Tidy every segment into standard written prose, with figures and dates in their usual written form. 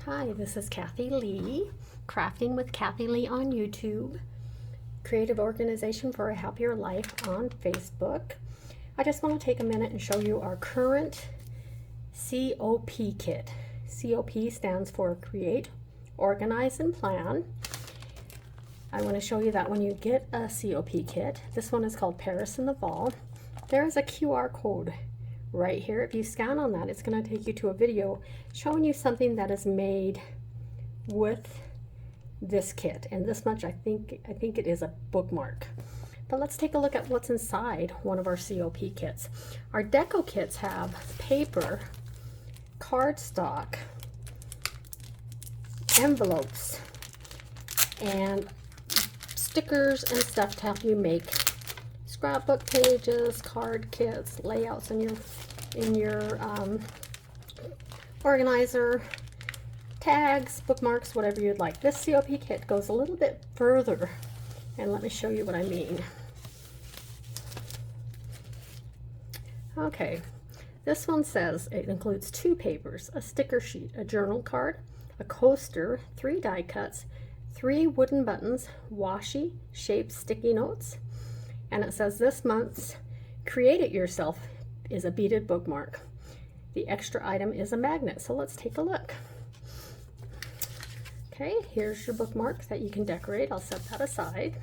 Hi, this is Kathy Lee, Crafting with Kathy Lee on YouTube, Creative Organization for a Happier Life on Facebook. I just want to take a minute and show you our current COP kit. COP stands for Create, Organize, and Plan. I want to show you that when you get a COP kit, this one is called Paris in the Fall, there is a QR code right here. If you scan on that, it's going to take you to a video showing you something that is made with this kit. And this much, I think it is a bookmark. But let's take a look at what's inside one of our COP kits. Our deco kits have paper, cardstock, envelopes, and stickers and stuff to help you make scrapbook pages, card kits, layouts in your organizer, tags, bookmarks, whatever you'd like. This COP kit goes a little bit further, and let me show you what I mean. Okay, this one says it includes 2 papers, a sticker sheet, a journal card, a coaster, 3 die cuts, 3 wooden buttons, washi, shaped sticky notes, and it says this month's Create It Yourself is a beaded bookmark. The extra item is a magnet, so let's take a look. Okay, here's your bookmark that you can decorate. I'll set that aside.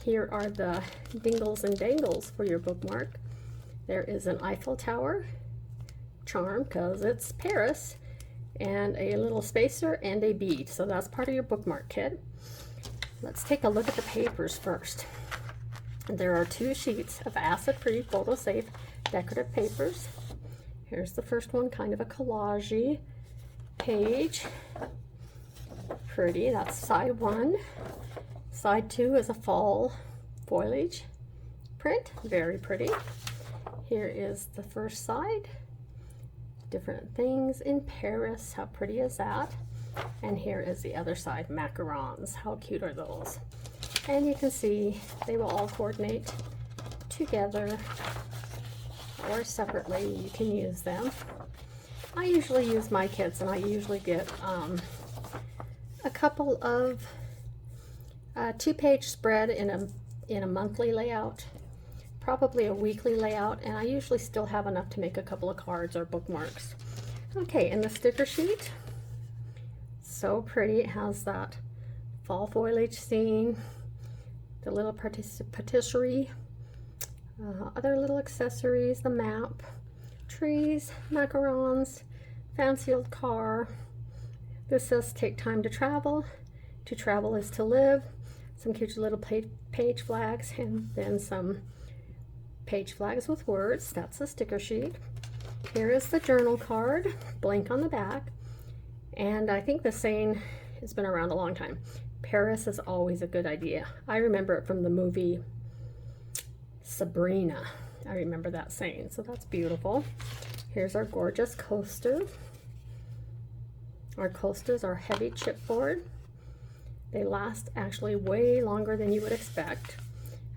Here are the dingles and dangles for your bookmark. There is an Eiffel Tower charm because it's Paris, and a little spacer and a bead, so that's part of your bookmark kit. Let's take a look at the papers first. There are 2 sheets of acid-free, photo-safe decorative papers. Here's the first one, kind of a collage-y page. Pretty, that's side 1. Side 2 is a fall foliage print, very pretty. Here is the first side. Different things in Paris, how pretty is that? And here is the other side, macarons, how cute are those? And you can see they will all coordinate together or separately. You can use them. I usually use my kits, and I usually get a couple of 2-page spread in a monthly layout, probably a weekly layout, and I usually still have enough to make a couple of cards or bookmarks. Okay, and the sticker sheet, so pretty. It has that fall foliage scene, the little patisserie, other little accessories, the map, trees, macarons, fancy old car. This says take time to travel is to live, some cute little page flags, and then some page flags with words. That's the sticker sheet. Here is the journal card, blank on the back, and I think the saying has been around a long time. Paris is always a good idea. I remember it from the movie Sabrina. I remember that saying, so that's beautiful. Here's our gorgeous coaster. Our coasters are heavy chipboard. They last actually way longer than you would expect.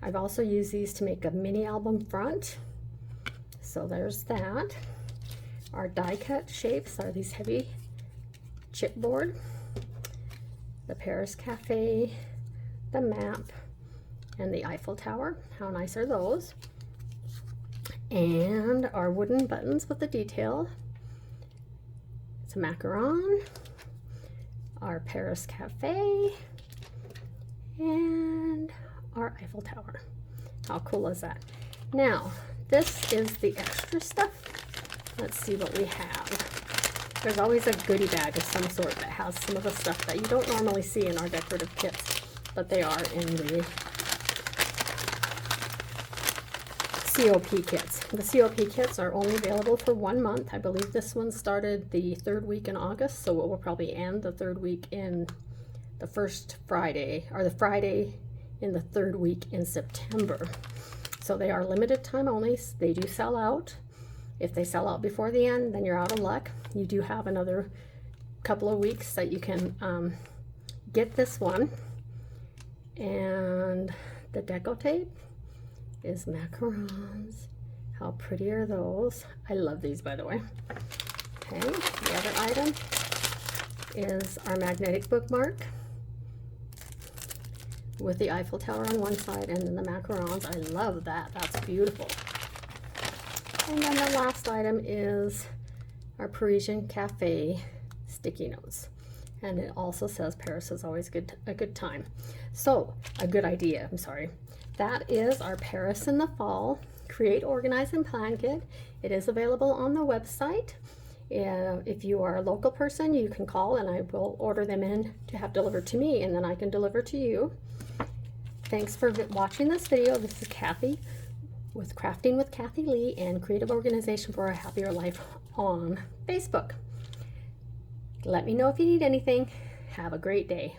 I've also used these to make a mini album front. So there's that. Our die cut shapes are these heavy chipboard. The Paris Cafe, the map, and the Eiffel Tower. How nice are those? And our wooden buttons with the detail. It's a macaron, our Paris Cafe, and our Eiffel Tower. How cool is that? Now, this is the extra stuff. Let's see what we have. There's always a goodie bag of some sort that has some of the stuff that you don't normally see in our decorative kits, but they are in the COP kits. The COP kits are only available for 1 month. I believe this one started the 3rd week in August, so it will probably end the 3rd week in the first Friday, or the Friday in the 3rd week in September. So they are limited time only. They do sell out. If they sell out before the end, then you're out of luck. You do have another couple of weeks that you can get this one. And the deco tape is macarons. How pretty are those? I love these, by the way. Okay, the other item is our magnetic bookmark with the Eiffel Tower on one side and then the macarons. I love that. That's beautiful. And then the last item is our Parisian Cafe sticky notes. And it also says Paris is always a good time. So, a good idea, I'm sorry. That is our Paris in the Fall Create, Organize, and Plan Kit. It is available on the website. If you are a local person, you can call and I will order them in to have delivered to me, and then I can deliver to you. Thanks for watching this video. This is Kathy with Crafting with Kathy Lee and Creative Organization for a Happier Life on Facebook. Let me know if you need anything. Have a great day.